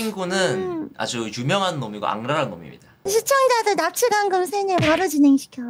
친구는 아주 유명한 놈이고 악랄한 놈입니다. 시청자들 납치감금 세뇌 바로 진행시켜.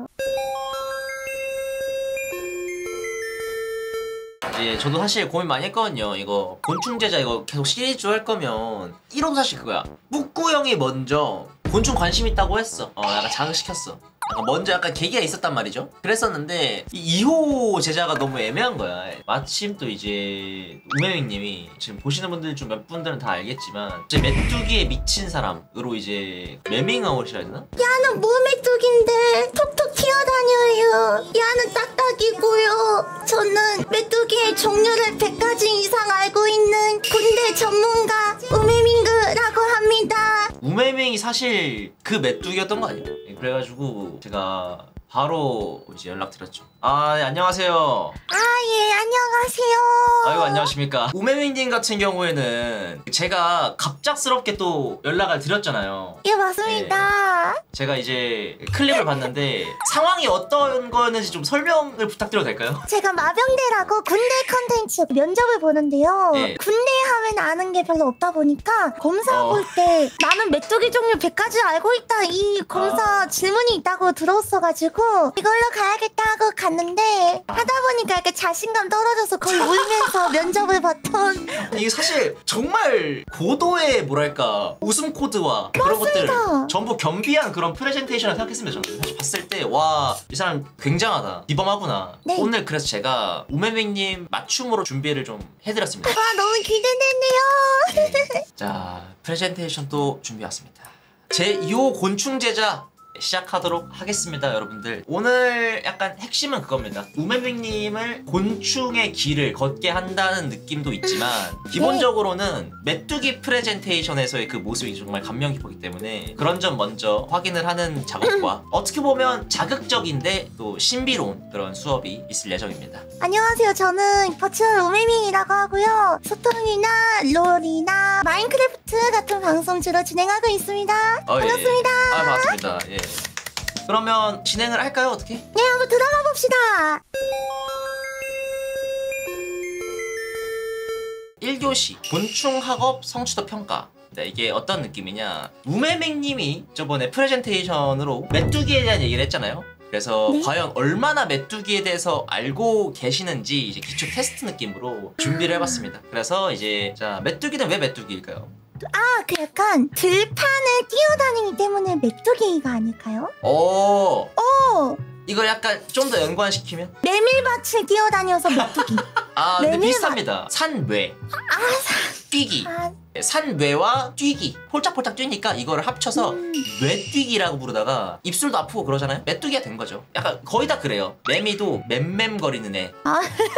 예, 저도 사실 고민 많이 했거든요. 이거 곤충제자 이거 계속 시리즈 할 거면 1호도 사실 그거야. 뿌꾸 형이 먼저 곤충 관심 있다고 했어. 약간 자극시켰어. 약간 먼저 약간 계기가 있었단 말이죠. 그랬었는데 이 2호 제자가 너무 애매한 거야. 마침 또 이제 우메밍님이 지금 보시는 분들 중 몇 분들은 다 알겠지만 이제 메뚜기에 미친 사람으로 이제 매밍아웃이라 해야 되나? 야는 뭐 메뚜기인데 톡톡 튀어다녀요. 야는 딱딱이고요. 저는 메뚜기의 종류를 100가지 이상 알고 있는 군대 전문가 우메밍그라고 합니다. 우메밍이 사실 그 메뚜기였던 거 아니에요? 그래가지고 제가 바로 이제 연락드렸죠. 네, 안녕하세요. 예, 안녕하세요. 아이고, 안녕하십니까. 우메밍님 같은 경우에는 제가 갑작스럽게 또 연락을 드렸잖아요. 예, 맞습니다. 제가 이제 클립을 봤는데 상황이 어떤 거였는지 좀 설명을 부탁드려도 될까요? 제가 마병대라고 군대 컨텐츠 면접을 보는데요. 네. 군대 하면 아는 게 별로 없다 보니까 검사 볼 때 나는 메뚜기 종류 100가지 알고 있다 이 검사 질문이 있다고 들었어가지고 이걸로 가야겠다고 갔는데 하다 보니까 이렇게 자신감 떨어져서 거의 울면서 면접을 봤던. 이게 사실 정말 고도의 뭐랄까 웃음 코드와 그런 것들을 전부 겸비한 그런 프레젠테이션을 생각했습니다. 저는 사실 봤을 때 와, 이 사람 굉장하다, 비범하구나. 네. 오늘 그래서 제가 우메밍님 맞춤으로 준비를 좀 해드렸습니다. 와, 너무 기대되네요. 자, 프레젠테이션 또 준비 왔습니다. 제2호 곤충제자 시작하도록 하겠습니다. 여러분들, 오늘 약간 핵심은 그겁니다. 우메밍님을 곤충의 길을 걷게 한다는 느낌도 있지만 기본적으로는 메뚜기 프레젠테이션에서의 그 모습이 정말 감명 깊었기 때문에 그런 점 먼저 확인을 하는 작업과 어떻게 보면 자극적인데 또 신비로운 그런 수업이 있을 예정입니다. 안녕하세요. 저는 버추얼 우메밍이라고 하고요. 소통이나 롤이나 마인크래프트 같은 방송 주로 진행하고 있습니다. 반갑습니다. 예. 반갑습니다. 예. 그러면 진행을 할까요? 어떻게? 네, 한번 들어가 봅시다. 1교시 곤충학업 성취도 평가. 이게 어떤 느낌이냐, 우메맹님이 저번에 프레젠테이션으로 메뚜기에 대한 얘기를 했잖아요. 그래서 네? 과연 얼마나 메뚜기에 대해서 알고 계시는지 이제 기초 테스트 느낌으로 준비를 해봤습니다. 그래서 이제 자, 메뚜기는 왜 메뚜기일까요? 그 약간 들판을 뛰어다니기 때문에 메뚜기가 아닐까요? 오! 이걸 약간 좀 더 연관시키면? 메밀밭을 뛰어다녀서 메뚜기. 근데 비슷합니다. 산뇌, 뛰기. 산뇌와 뛰기, 폴짝폴짝 뛰니까 이거를 합쳐서 뇌뛰기라고 부르다가 입술도 아프고 그러잖아요. 메뚜기가 된 거죠. 약간 거의 다 그래요. 매미도 맴맴거리는 애.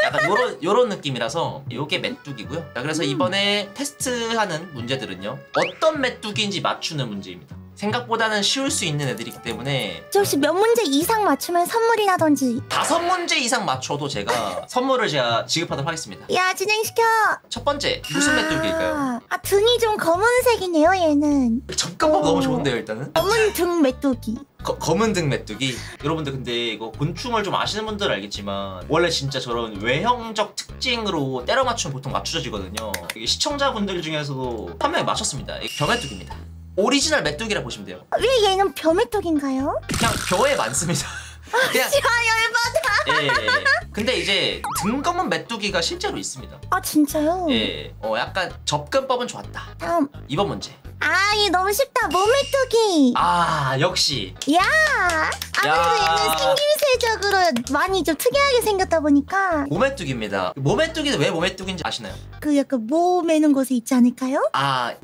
약간 요런 느낌이라서 요게 메뚜기고요. 자, 그래서 이번에 테스트하는 문제들은요, 어떤 메뚜기인지 맞추는 문제입니다. 생각보다는 쉬울 수 있는 애들이기 때문에 혹시 몇 문제 이상 맞추면 선물이라든지 5문제 이상 맞춰도 제가 선물을 제가 지급하도록 하겠습니다. 야, 진행시켜. 첫 번째, 무슨 메뚜기일까요? 등이 좀 검은색이네요. 얘는 접근법 너무 좋은데요. 일단은 검은 등 메뚜기. 검은 등 메뚜기. 여러분들 근데 이거 곤충을 좀 아시는 분들은 알겠지만 원래 진짜 저런 외형적 특징으로 때려 맞추면 보통 맞추어지거든요. 시청자분들 중에서도 한 명이 맞췄습니다. 벼메뚜기입니다. 오리지널 메뚜기라 보시면 돼요. 왜 얘는 벼메뚜기인가요? 그냥 벼에 많습니다. 그냥 열받아. 예. 근데 이제 등 검은 메뚜기가 실제로 있습니다. 진짜요? 예. 약간 접근법은 좋았다. 다음 2번 문제. 얘 너무 쉽다. 모메뚜기. 역시. 야, 아무래도 얘는 생김새적으로 많이 좀 특이하게 생겼다 보니까 모메뚜기입니다. 모메뚜기는 왜 모메뚜기인지 아시나요? 그 약간 모 매는 곳에 있지 않을까요?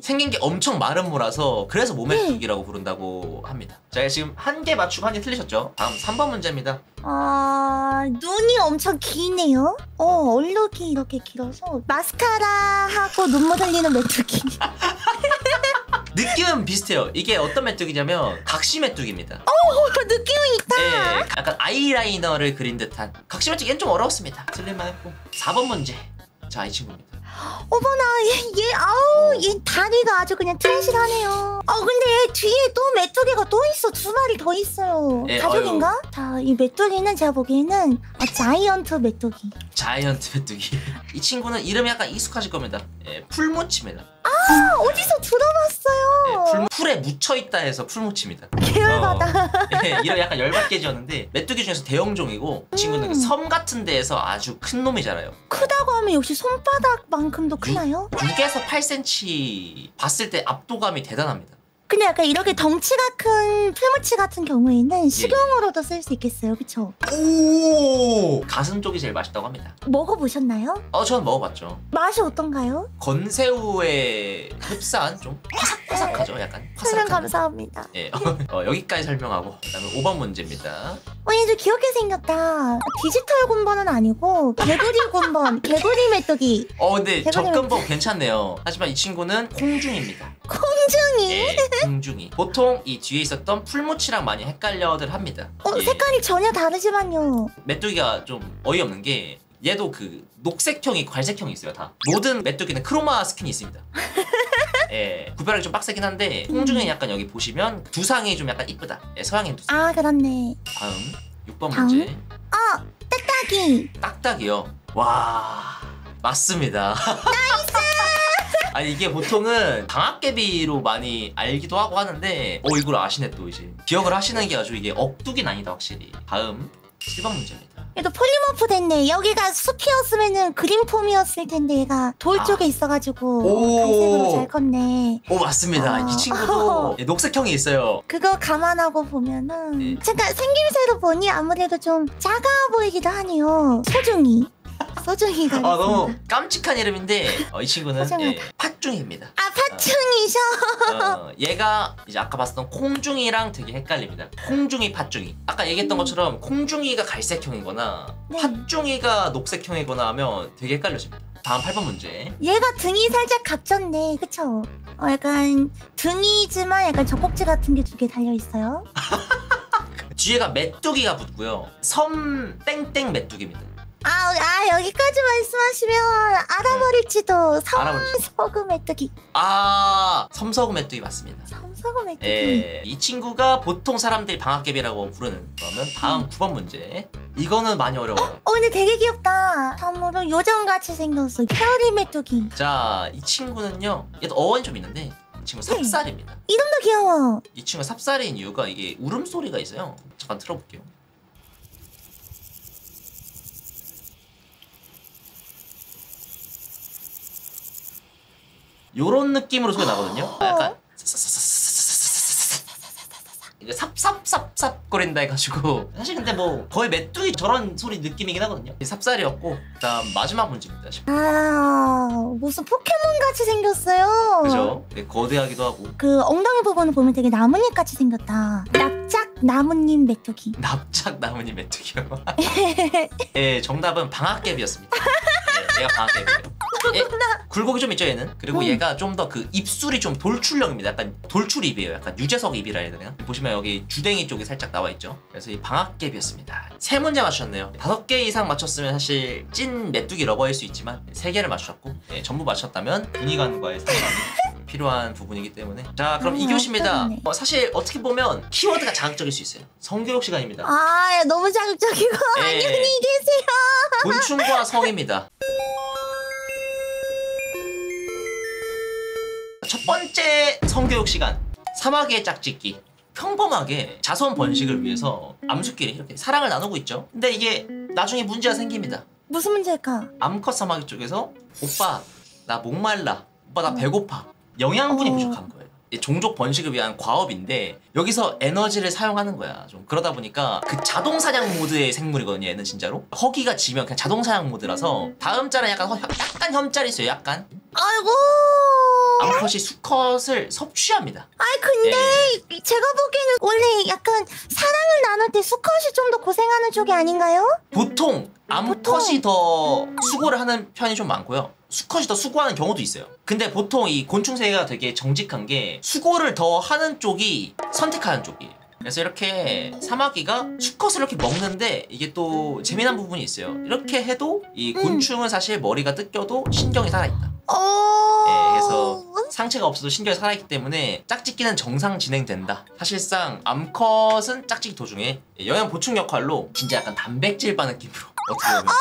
생긴 게 엄청 마른 모라서 그래서 모메뚜기라고 부른다고 합니다. 자, 지금 한 개 맞추고 한 개 틀리셨죠? 다음 3번 문제입니다. 눈이 엄청 기네요. 얼룩이 이렇게 길어서 마스카라하고 눈물 흘리는 메뚜기. 느낌은 비슷해요. 이게 어떤 메뚜기냐면 각시 메뚜기입니다. 느낌은 있다. 예, 약간 아이라이너를 그린 듯한 각시 메뚜기. 얘는 좀 어려웠습니다. 틀릴만 했고. 4번 문제. 자, 이 친구입니다. 어머나, 얘 다리가 아주 그냥 트렌실하네요. 근데 얘 뒤에 또 메뚜기가 또 있어. 2마리 더 있어요. 가족인가? 자, 이 메뚜기는 제가 보기에는 자이언트 메뚜기. 자이언트 메뚜기. 이 친구는 이름이 약간 익숙하실 겁니다. 풀무치입니다. 어디서 들어봤어요. 풀에 묻혀있다 해서 풀무치입니다. 계열받아. 이런 약간 열받게 지었는데 메뚜기 중에서 대형종이고 이 친구는 섬 같은 데에서 아주 큰 놈이 자라요. 크다고 하면 역시 손바닥만큼도 크나요? 6에서 8cm 봤을 때 압도감이 대단합니다. 근데 약간 이렇게 덩치가 큰 풀무치 같은 경우에는 식용으로도 쓸 수 있겠어요, 그쵸? 오! 가슴 쪽이 제일 맛있다고 합니다. 먹어보셨나요? 저는 먹어봤죠. 맛이 어떤가요? 건새우에 흡사한 좀 파삭파삭하죠, 약간. 설명 감사합니다. 예, 여기까지 설명하고 그다음에 5번 문제입니다. 얘도 귀엽게 생겼다. 디지털 곤번은 아니고 개구리 곤번, 개구리 메뚜기. 근데 접근법 괜찮네요. 하지만 이 친구는 콩중입니다. 콩중이? 예, 콩중이. 보통 이 뒤에 있었던 풀무치랑 많이 헷갈려들 합니다. 예. 색깔이 전혀 다르지만요. 메뚜기가 좀 어이없는 게 얘도 그 녹색형이 갈색형이 있어요. 다 모든 메뚜기는 크로마 스킨이 있습니다. 예, 구별하기 좀 빡세긴 한데 콩중이는 약간 여기 보시면 두상이 좀 약간 이쁘다. 예, 서양인 두상. 아, 그렇네. 다음 6번 문제. 딱딱이. 딱딱이요. 와, 맞습니다. 나이스! 아니 이게 보통은 방앗개비로 많이 알기도 하고 하는데 이걸 아시네 또 이제. 기억을 하시는 게 아주 이게 억두긴 아니다 확실히. 다음 7번 문제입니다. 얘도 폴리머프 됐네. 여기가 숲이었으면은 그린폼이었을 텐데 얘가 돌 쪽에 있어가지고 갈색으로 잘 컸네. 오, 맞습니다. 이 친구도 녹색형이 있어요. 그거 감안하고 보면은 잠깐 생김새로 보니 아무래도 좀 작아 보이기도 하네요. 소중이가 너무 깜찍한 이름인데 이 친구는 팥중이입니다. 팥중이셔. 얘가 이제 아까 봤었던 콩중이랑 되게 헷갈립니다. 콩중이, 팥중이. 아까 얘기했던 것처럼 콩중이가 갈색형이거나 팥중이가 녹색형이거나 하면 되게 헷갈려집니다. 다음 8번 문제. 얘가 등이 살짝 각졌네, 그쵸? 약간 등이지만 약간 젖꼭지 같은 게 2개 달려있어요. 뒤에가 메뚜기가 붙고요. 섬 땡땡 메뚜기입니다. 여기까지 말씀하시면 알아버릴지도. 섬서구 메뚜기. 섬서구 메뚜기 맞습니다. 섬서구 메뚜기. 예, 이 친구가 보통 사람들이 방앗개비라고 부르는. 그러면 다음 9번 문제. 이거는 많이 어려워요. 근데 되게 귀엽다. 다음으로 요정같이 생겼어. 페어리 메뚜기. 자, 이 친구는요. 얘도 어원이 좀 있는데 이 친구 삽살입니다. 이름도 귀여워. 이 친구가 삽살인 이유가 이게 울음소리가 있어요. 잠깐 틀어볼게요. 요런 느낌으로 소리 나거든요. 약간 이게 삽삽삽삽 거린다 해가지고 사실 근데 뭐 거의 메뚜기 저런 소리 느낌이긴 하거든요. 삽살이었고 그다음 마지막 문제입니다. 무슨 포켓몬 같이 생겼어요. 그죠? 되게 거대하기도 하고. 그 엉덩이 부분을 보면 되게 나뭇잎 같이 생겼다. 납작 나뭇잎 메뚜기. 납작 나뭇잎 메뚜기요. 예, 정답은 방앗개비였습니다. 얘가 방앗개비예요. 굴곡이 좀 있죠 얘는. 그리고 얘가 좀 더 그 입술이 좀 돌출형입니다. 약간 돌출 입이에요. 약간 유재석 입이라 해야 되나? 보시면 여기 주댕이 쪽이 살짝 나와 있죠. 그래서 이 방앗개비였습니다. 3문제 맞추셨네요. 5개 이상 맞췄으면 사실 찐 메뚜기 러버일 수 있지만 3개를 맞추셨고 전부 맞췄다면 분위관과의 상관이 필요한 부분이기 때문에. 자, 그럼 2교시입니다. 사실 어떻게 보면 키워드가 자극적일 수 있어요. 성교육 시간입니다. 너무 자극적이고. 안녕히 계세요. 곤충과 성입니다. 첫 번째 성교육 시간. 사마귀의 짝짓기. 평범하게 자손 번식을 위해서 암수끼리 이렇게 사랑을 나누고 있죠. 근데 이게 나중에 문제가 생깁니다. 무슨 문제일까? 암컷 사마귀 쪽에서 오빠 나 목말라, 오빠 나 배고파, 영양분이 부족한 거예요. 종족 번식을 위한 과업인데 여기서 에너지를 사용하는 거야. 좀 그러다 보니까 그 자동 사냥 모드의 생물이거든요. 얘는 진짜로 허기가 지면 그냥 자동 사냥 모드라서 다음 짤은 약간 혐짤이 있어요. 약간 암컷이 수컷을 섭취합니다. 근데 제가 보기에는 원래 약간 사랑을 나눌 때 수컷이 좀 더 고생하는 쪽이 아닌가요? 보통 암컷이 더 수고를 하는 편이 좀 많고요. 수컷이 더 수고하는 경우도 있어요. 근데 보통 이 곤충세계가 되게 정직한 게 수고를 더 하는 쪽이 선택하는 쪽이에요. 그래서 이렇게 사마귀가 수컷을 이렇게 먹는데 이게 또 재미난 부분이 있어요. 이렇게 해도 이 곤충은 사실 머리가 뜯겨도 신경이 살아있다. 그래서 상체가 없어도 신경이 살아있기 때문에 짝짓기는 정상 진행된다. 사실상 암컷은 짝짓기 도중에 영양 보충 역할로 진짜 약간 단백질 바 느낌으로 어떻게 보면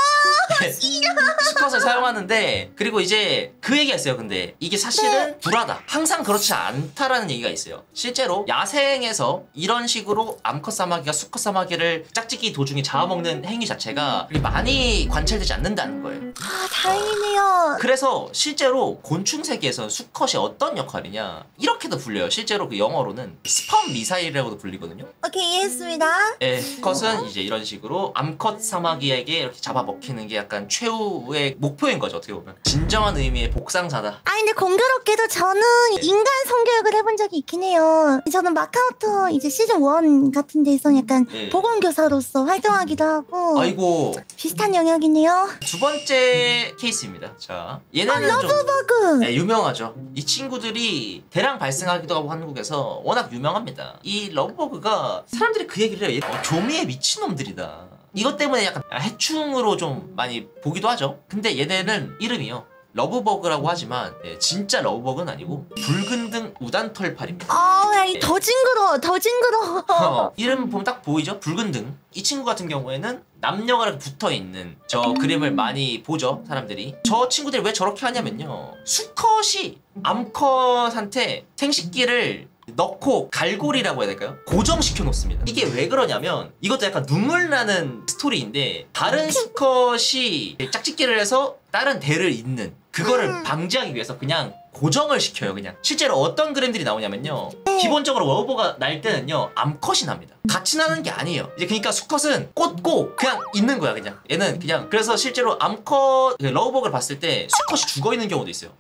수컷을 사용하는데 그리고 이제 그 얘기가 있어요. 근데 이게 사실은 불하다. 항상 그렇지 않다라는 얘기가 있어요. 실제로 야생에서 이런 식으로 암컷 사마귀가 수컷 사마귀를 짝짓기 도중에 잡아먹는 행위 자체가 그렇게 많이 관찰되지 않는다는 거예요. 아, 다행이네요. 그래서 실제로 곤충 세계에서는 수컷이 어떤 역할이냐 이렇게도 불려요. 실제로 그 영어로는 스펌 미사일이라고도 불리거든요. 오케이, 이해했습니다. 예, 수컷은 이제 이런 식으로 암컷 사마귀에게 이렇게 잡아먹히는 게 약간 최후의 목표인 거죠. 어떻게 보면 진정한 의미의 복상사다. 아, 근데 공교롭게도 저는 인간 성교육을 해본 적이 있긴 해요. 저는 마카오톡 이제 시즌 1 같은 데서 약간 예. 보건교사로서 활동하기도 하고 아이고 비슷한 영역이네요. 두 번째 케이스입니다. 자, 얘네는 좀 러브버그. 네, 유명하죠. 이 친구들이 대량 발생하기도 하고 한국에서 워낙 유명합니다. 이 러브버그가 사람들이 그 얘기를 해요. 교미에 미친놈들이다. 이것 때문에 약간 해충으로 좀 많이 보기도 하죠. 근데 얘네는 이름이요. 러브버그라고 하지만 진짜 러브버그는 아니고 붉은 등 우단털팔입니다. 아, 더 징그러워, 더 징그러워. 이름 보면 딱 보이죠? 붉은 등. 이 친구 같은 경우에는 남녀가 이렇게 붙어있는 저 그림을 많이 보죠, 사람들이. 저 친구들이 왜 저렇게 하냐면요. 수컷이 암컷한테 생식기를 넣고 갈고리라고 해야 될까요? 고정시켜 놓습니다. 이게 왜 그러냐면 이것도 약간 눈물 나는 스토리인데 다른 수컷이 짝짓기를 해서 다른 대를 잇는 그거를 방지하기 위해서 그냥 고정을 시켜요. 그냥 실제로 어떤 그림들이 나오냐면요, 기본적으로 러브버그가 날 때는요 암컷이 납니다. 같이 나는 게 아니에요. 이제 그러니까 수컷은 꽂고 그냥 있는 거야. 그냥 얘는 그냥. 그래서 실제로 암컷 러브버그를 봤을 때 수컷이 죽어 있는 경우도 있어요.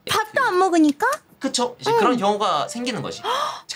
밥도 안 먹으니까? 그쵸? 이제 그런 경우가 생기는 거지.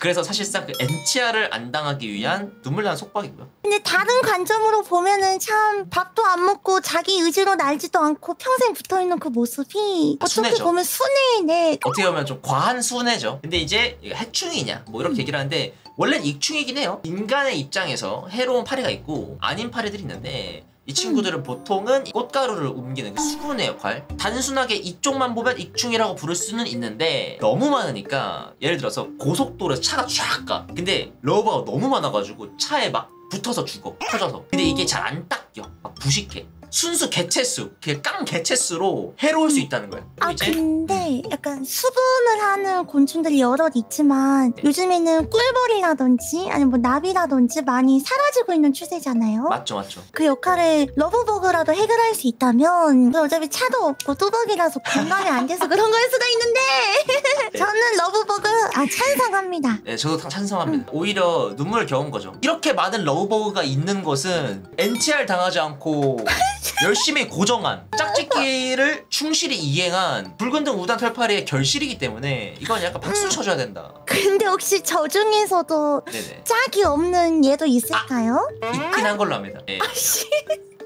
그래서 사실상 그 NTR을 안 당하기 위한 눈물 나는 속박이고요. 근데 다른 관점으로 보면은 참 밥도 안 먹고 자기 의지로 날지도 않고 평생 붙어있는 그 모습이 어떻게 순애죠. 보면 순애네. 어떻게 보면 좀 과한 순애죠. 근데 이제 이거 해충이냐 뭐 이렇게 얘기를 하는데 원래는 익충이긴 해요. 인간의 입장에서 해로운 파리가 있고 아닌 파리들이 있는데 이 친구들은 보통은 꽃가루를 옮기는 그 수분의 역할, 단순하게 이쪽만 보면 익충이라고 부를 수는 있는데 너무 많으니까 예를 들어서 고속도로에서 차가 쫙 가. 근데 러버가 너무 많아가지고 차에 막 붙어서 죽어, 터져서. 근데 이게 잘 안 닦여, 막 부식해. 순수 개체수, 깡 개체수로 해로울 수 있다는 거야. 아, 근데 약간 수분을 하는 곤충들이 여럿 있지만 요즘에는 꿀벌이라든지 아니면 뭐 나비라든지 많이 사라지고 있는 추세잖아요. 맞죠, 맞죠. 그 역할을 러브버그라도 해결할 수 있다면 어차피 차도 없고 뚜벅이라서 공감이 안 돼서 그런 걸 수도 있는데 저는 러브버그 찬성합니다. 네, 저도 찬성합니다. 오히려 눈물 겨운 거죠. 이렇게 많은 러브버그가 있는 곳은 NTR 당하지 않고 열심히 고정한 짝짓기를 충실히 이행한 붉은 등 우단 털파리의 결실이기 때문에 이건 약간 박수 쳐줘야 된다. 근데 혹시 저 중에서도 네네. 짝이 없는 얘도 있을까요? 있긴 한 걸로 합니다. 네.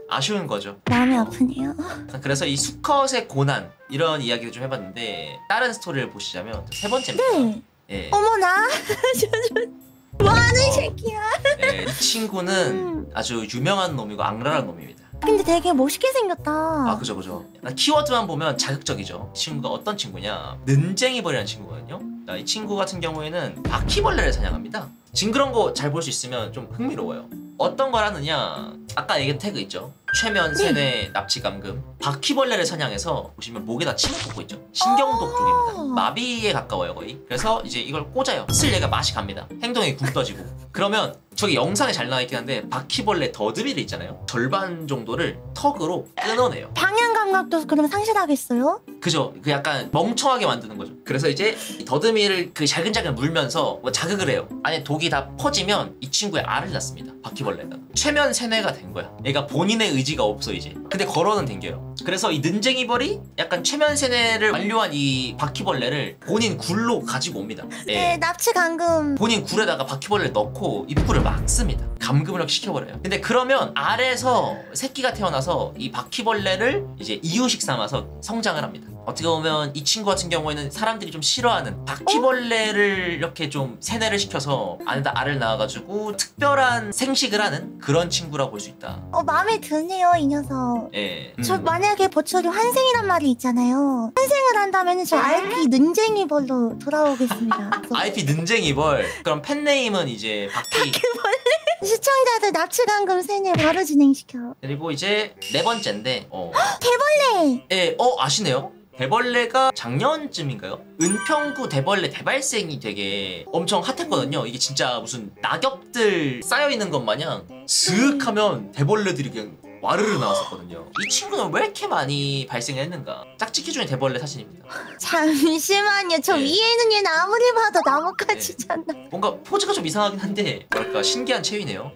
아쉬운 거죠. 마음이 아프네요. 그래서 이 수컷의 고난 이런 이야기를 좀 해봤는데 다른 스토리를 보시자면 세 번째입니다. 네. 예. 어머나. 뭐하는 새끼야. 이 친구는 아주 유명한 놈이고 악랄한 놈입니다. 근데 되게 멋있게 생겼다. 아, 그죠, 그죠. 키워드만 보면 자극적이죠. 이 친구가 어떤 친구냐, 는쟁이벌이라는 친구거든요. 자, 이 친구 같은 경우에는 바퀴벌레를 사냥합니다. 징그러운 거 잘 볼 수 있으면 좀 흥미로워요. 어떤 걸 하느냐, 아까 얘기한 태그 있죠. 최면, 세뇌, 납치, 감금. 바퀴벌레를 사냥해서 보시면 목에다 침을 꽂고 있죠. 신경독 쪽입니다. 마비에 가까워요, 거의. 그래서 이제 이걸 꽂아요. 슬 얘가 맛이 갑니다. 행동이 굼떠지고. 그러면 저기 영상에 잘 나와 있긴 한데 바퀴벌레 더듬이를 있잖아요. 절반 정도를 턱으로 끊어내요. 방향 감각도 그러면 상실하겠어요? 그죠? 그 약간 멍청하게 만드는 거죠. 그래서 이제 이 더듬이를 그 잘근잘근 물면서 뭐 자극을 해요. 안에 독이 다 퍼지면 이 친구의 알을 낳습니다. 바퀴벌레가. 최면 세뇌가 된 거야. 얘가 본인의 의지가 없어 이제. 근데 걸어는 댕겨요. 그래서 이 는쟁이벌이 약간 최면 세뇌를 완료한 이 바퀴벌레를 본인 굴로 가지고 옵니다. 네, 납치 감금. 본인 굴에다가 바퀴벌레 넣고 입구를 막습니다. 감금을 이렇게 시켜버려요. 근데 그러면 알에서 새끼가 태어나서 이 바퀴벌레를 이제 이유식 삼아서 성장을 합니다. 어떻게 보면 이 친구 같은 경우에는 사람들이 좀 싫어하는 바퀴벌레를 이렇게 좀 세뇌를 시켜서 안에다 알을 낳아가지고 특별한 생식을 하는 그런 친구라고 볼 수 있다. 마음에 드네요 이 녀석. 예. 저 만약에 버철이 환생이란 말이 있잖아요. 환생을 한다면 저 RP 능쟁이벌로 돌아오겠습니다. IP 능쟁이벌. 그럼 팬네임은 이제 바퀴벌레. 시청자들 납치강금 세뇌 바로 진행시켜. 그리고 이제 네 번째인데 대벌레. 예, 아시네요? 대벌레가 작년쯤인가요? 은평구 대벌레 대발생이 되게 엄청 핫했거든요. 이게 진짜 무슨 낙엽들 쌓여있는 것 마냥 슥 하면 대벌레들이 그냥 와르르 나왔었거든요. 이 친구는 왜 이렇게 많이 발생했는가? 짝짓기 중에 대벌레 사진입니다. 잠시만요. 저 네. 위에 있는 얘는 아무리 봐도 나뭇가지잖아. 뭔가 포즈가 좀 이상하긴 한데 뭐랄까 신기한 체위네요.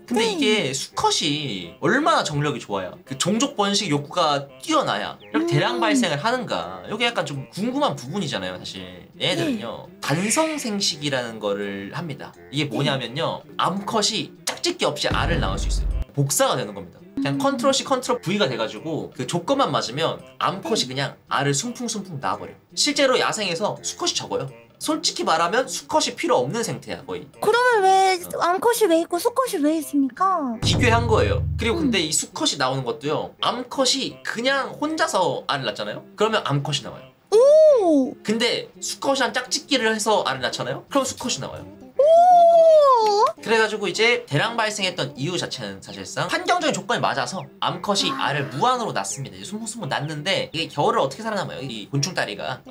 근데 이게 수컷이 얼마나 정력이 좋아야 그 종족 번식 욕구가 뛰어나야 이렇게 대량 발생을 하는가, 이게 약간 좀 궁금한 부분이잖아요. 사실 얘네들은요 단성 생식이라는 거를 합니다. 이게 뭐냐면요, 암컷이 짝짓기 없이 알을 낳을 수 있어요. 복사가 되는 겁니다. 그냥 컨트롤 C 컨트롤 V가 돼가지고 그 조건만 맞으면 암컷이 그냥 알을 숨풍숨풍 낳아버려요. 실제로 야생에서 수컷이 적어요. 솔직히 말하면 수컷이 필요 없는 생태야 거의. 그러면 왜 암컷이 왜 있고 수컷이 왜 있습니까? 기괴한 거예요. 그리고 근데 이 수컷이 나오는 것도요, 암컷이 그냥 혼자서 알을 낳잖아요? 그러면 암컷이 나와요. 오! 근데 수컷이랑 짝짓기를 해서 알을 낳잖아요? 그럼 수컷이 나와요. 오! 그래가지고 이제 대량 발생했던 이유 자체는 사실상 환경적인 조건이 맞아서 암컷이 알을 무한으로 낳습니다. 이제 숨숨 낳는데 이게 겨울을 어떻게 살아남아요? 이 곤충다리가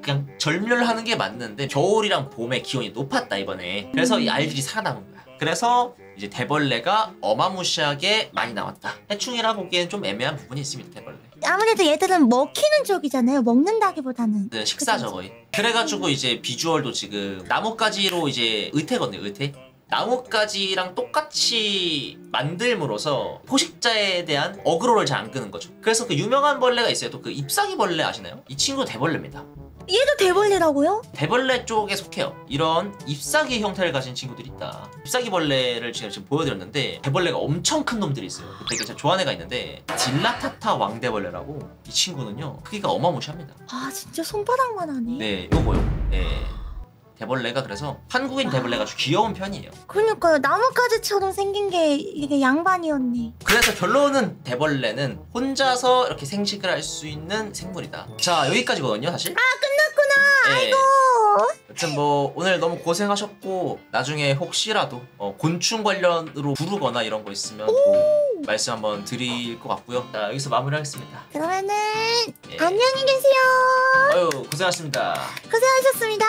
그냥 절멸을 하는 게 맞는데 겨울이랑 봄의 기온이 높았다 이번에. 그래서 이 알들이 살아남은 거야. 그래서 이제 대벌레가 어마무시하게 많이 나왔다. 해충이라 보기엔 좀 애매한 부분이 있습니다. 대벌레. 아무래도 얘들은 먹히는 쪽이잖아요. 먹는다기보다는. 네, 식사죠 거의. 그래가지고 이제 비주얼도 지금 나뭇가지로 이제 의태거든요. 의태. 나뭇가지랑 똑같이 만들므로써 포식자에 대한 어그로를 잘 안 끄는 거죠. 그래서 그 유명한 벌레가 있어요. 또 그 잎사귀 벌레 아시나요? 이 친구 대벌레입니다. 얘도 대벌레라고요? 대벌레 쪽에 속해요. 이런 잎사귀 형태를 가진 친구들이 있다. 잎사귀 벌레를 지금 보여드렸는데 대벌레가 엄청 큰 놈들이 있어요. 되게 제가 좋아하는 애가 있는데 딜라타타 왕대벌레라고. 이 친구는요 크기가 어마무시합니다. 아 진짜 손바닥만 하네. 네, 요거요. 네. 대벌레가 그래서 한국인 대벌레가 아주 귀여운 편이에요. 그러니까요. 나뭇가지처럼 생긴 게 이게 양반이었네. 그래서 결론은 대벌레는 혼자서 이렇게 생식을 할 수 있는 생물이다. 자, 여기까지거든요 사실. 끝났구나. 네. 아이고. 여튼 뭐 오늘 너무 고생하셨고, 나중에 혹시라도 곤충 관련으로 부르거나 이런 거 있으면 또 말씀 한번 드릴 것 같고요. 자, 여기서 마무리하겠습니다. 그러면은 예. 안녕히 계세요. 아유, 고생하셨습니다. 고생하셨습니다.